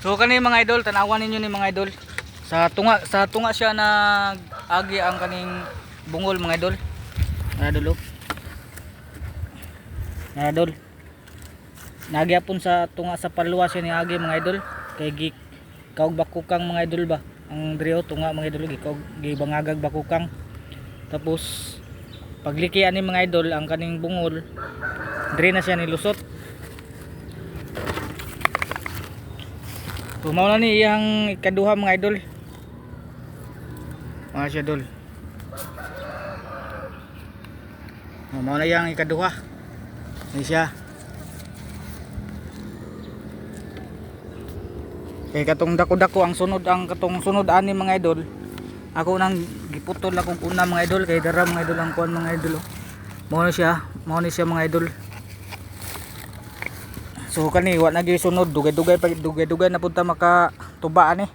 So kani mga idol, tanawan ninyo ni mga idol. Sa tunga siya nag-agi ang kaning bungol mga idol. Idol oh. Idol. Nagyapon sa tunga sa paluwa siya ni agi mga idol. Kay kaog bakukang mga idol ba. Ang drio tunga mga idol gibangagag bakukang. Tapos paglikian ni mga idol ang kaning bungol, dire na siya nilusot. Tumaw na ni iyang ikaduha mga idol. Mga siya idol. Mao na iyang ikaduha. Ni siya. Kay katong dako-dako ang katong sunod ani mga idol. Ako nang giputol akong una mga idol kay dara mga idol ang kuan mga idol. Mao ni siya mga idol. So kani wa na gyud sunod dugay-dugay na punta makatubaan eh.